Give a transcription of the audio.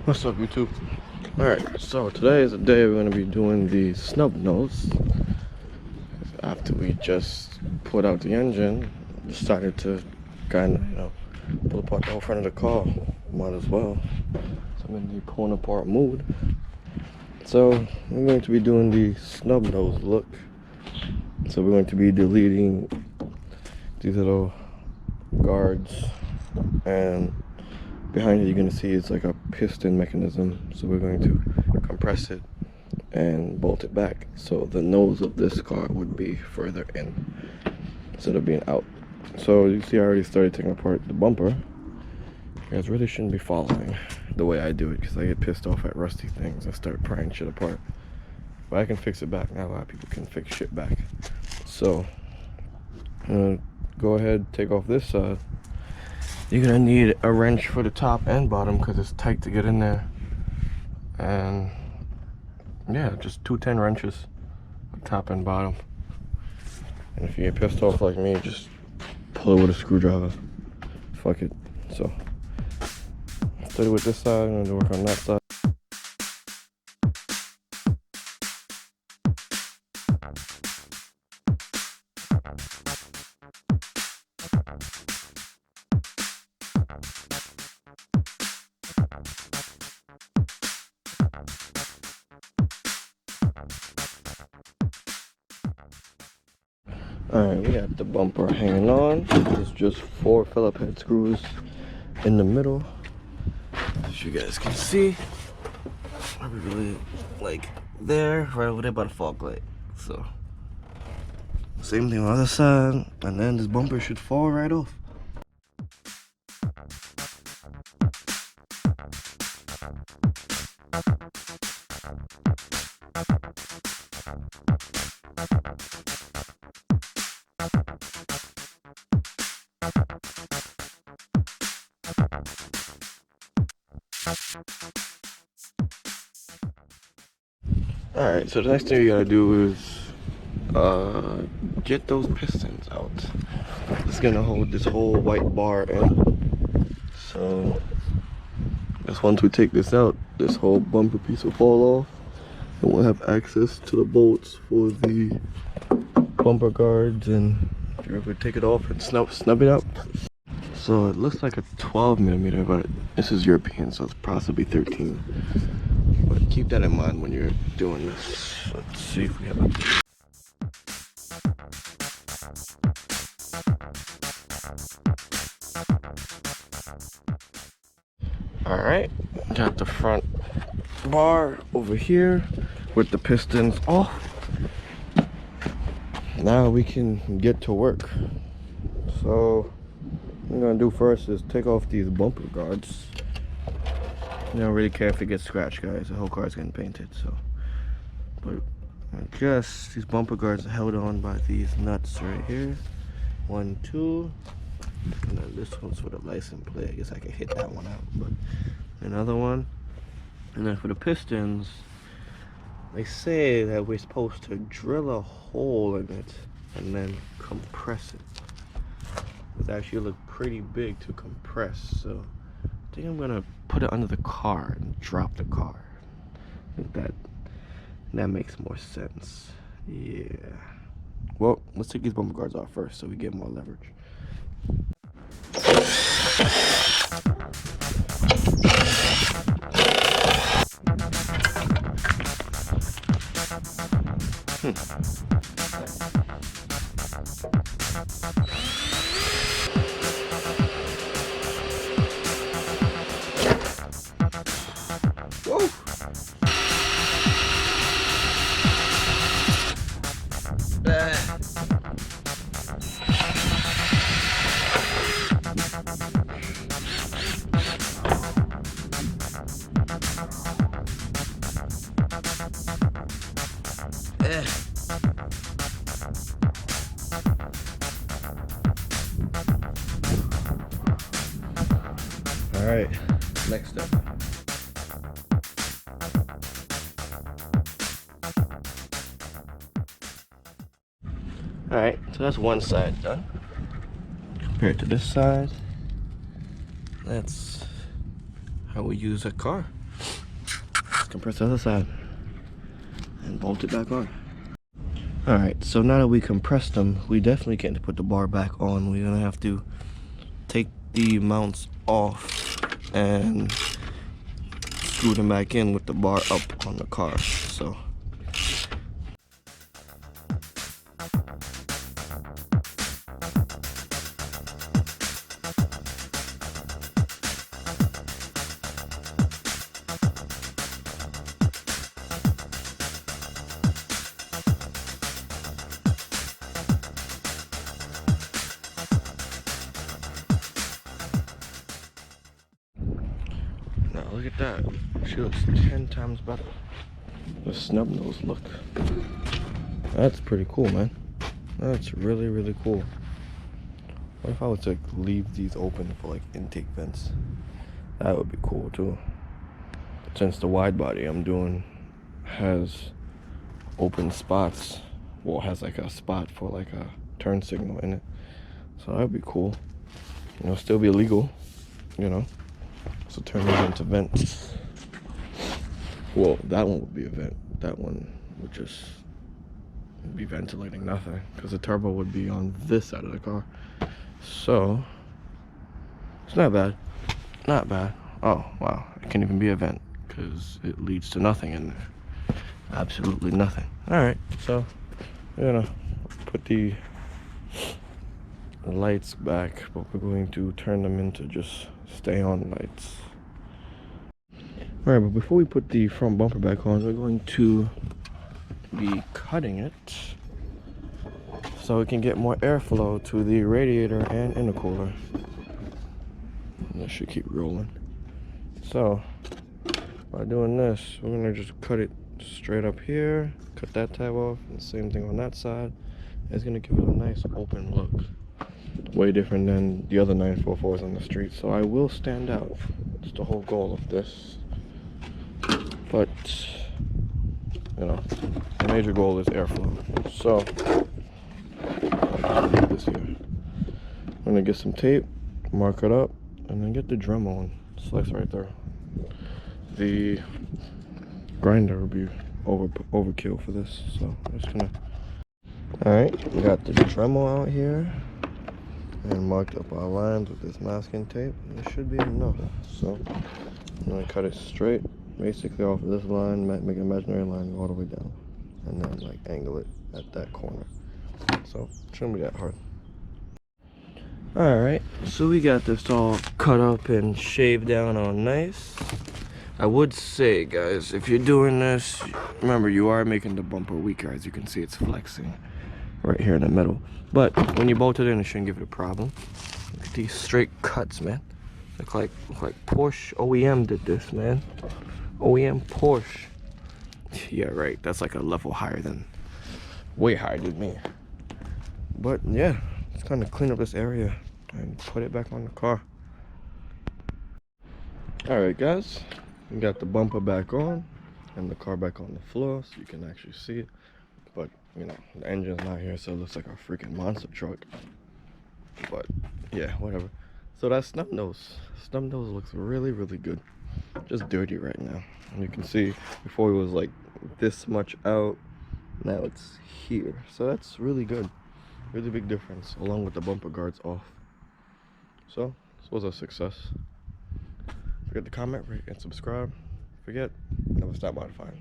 What's up, YouTube? Alright, so today is the day we're going to be doing the snub nose. After we just put out the engine, decided to kind of, pull apart the whole front of the car. Might as well. So I'm in the pulling apart mood. So we're going to be doing the snub nose look. So we're going to be deleting these little guards, and behind it you're going to see it's like a piston mechanism. So we're going to compress it and bolt it back, so the nose of this car would be further in instead of being out. So you see I already started taking apart the bumper. You guys really shouldn't be following the way I do it, because I get pissed off at rusty things. I start prying shit apart, but I can fix it back. Not a lot of people can fix shit back. So go ahead, take off this side. You're gonna need a wrench for the top and bottom because it's tight to get in there, and yeah, just 210 wrenches, top and bottom. And if you get pissed off like me, just pull it with a screwdriver. Fuck it. So started with this side, I'm gonna work on that side. Alright, we got the bumper hanging on. There's just 4 Phillip head screws in the middle, as you guys can see. Probably really like there, right over there by the fog light. So same thing on the other side, and then this bumper should fall right off. Alright, so the next thing you gotta do is get those pistons out. It's gonna hold this whole white bar in. So just once we take this out, this whole bumper piece will fall off, and we'll have access to the bolts for the bumper guards, and if you're able to take it off and snub it out. So it looks like a 12mm, but this is European, so it's possibly 13. But keep that in mind when you're doing this. Let's see if we have a... Alright, got the front bar over here with the pistons off. Now we can get to work. So what I'm gonna do first is take off these bumper guards. I don't really care if it gets scratched, guys. The whole car's getting painted, so. But I guess these bumper guards are held on by these nuts right here. 1, 2. And then this one's for the license plate. I guess I can hit that one out. But another one. And then for the pistons, they say that we're supposed to drill a hole in it and then compress it. It actually look pretty big to compress, so I think I'm gonna put it under the car and drop the car. I think that makes more sense. Yeah. Well, let's take these bumper guards off first so we get more leverage. Whoa. All right, next step. All right, so that's one side done. Compared to this side, that's how we use a car. compress the other side and bolt it back on. Alright, so now that we compressed them, we definitely can't put the bar back on. We're gonna have to take the mounts off and screw them back in with the bar up on the car. So now look at that. She looks 10 times better. The snub nose look. That's pretty cool, man. That's really, really cool. What if I was to like, leave these open for like intake vents? That would be cool too. Since the wide body I'm doing has open spots, well, has like a spot for like a turn signal in it. So that would be cool. You know, still be illegal, you know. So turn these into vents. Well, that one would be a vent. That one would just be ventilating nothing because the turbo would be on this side of the car. So it's not bad. Not bad. Oh, wow. It can't even be a vent because it leads to nothing in there. Absolutely nothing. Alright, so we're gonna put the lights back, but we're going to turn them into just stay on lights. Alright, but before we put the front bumper back on, we're going to be cutting it so we can get more airflow to the radiator and intercooler. That should keep rolling. So by doing this, we're gonna just cut it straight up here, cut that tab off, and the same thing on that side. It's gonna give it a nice open look. Way different than the other 944s on the street. So I will stand out. That's the whole goal of this. But you know, the major goal is airflow. So leave this here. I'm gonna get some tape, mark it up, and then get the Dremel and slice right there. The grinder will be overkill for this, so I'm just gonna. Alright, we got the Dremel out here and marked up our lines with this masking tape, and it should be enough. So I'm gonna cut it straight, basically off of this line, make an imaginary line all the way down, and then like angle it at that corner. So it shouldn't be that hard. Alright, so we got this all cut up and shaved down all nice. I would say, guys, if you're doing this, remember you are making the bumper weaker. As you can see, it's flexing right here in the middle. But when you bolt it in, it shouldn't give it a problem. Look at these straight cuts, man. Look like Porsche OEM did this, man. OEM Porsche. Yeah, right. That's like a level higher than, way higher than me. But yeah, let's kind of clean up this area and put it back on the car. Alright, guys. We got the bumper back on and the car back on the floor so you can actually see it. But, you know, the engine's not here, so it looks like a freaking monster truck. But, yeah, whatever. So that's Snub Nose. Snub Nose looks really, really good. Just dirty right now. And you can see before it was like this much out. Now it's here. So that's really good. Really big difference, along with the bumper guards off. So, this was a success. Forget to comment, rate, and subscribe. Forget, never stop modifying.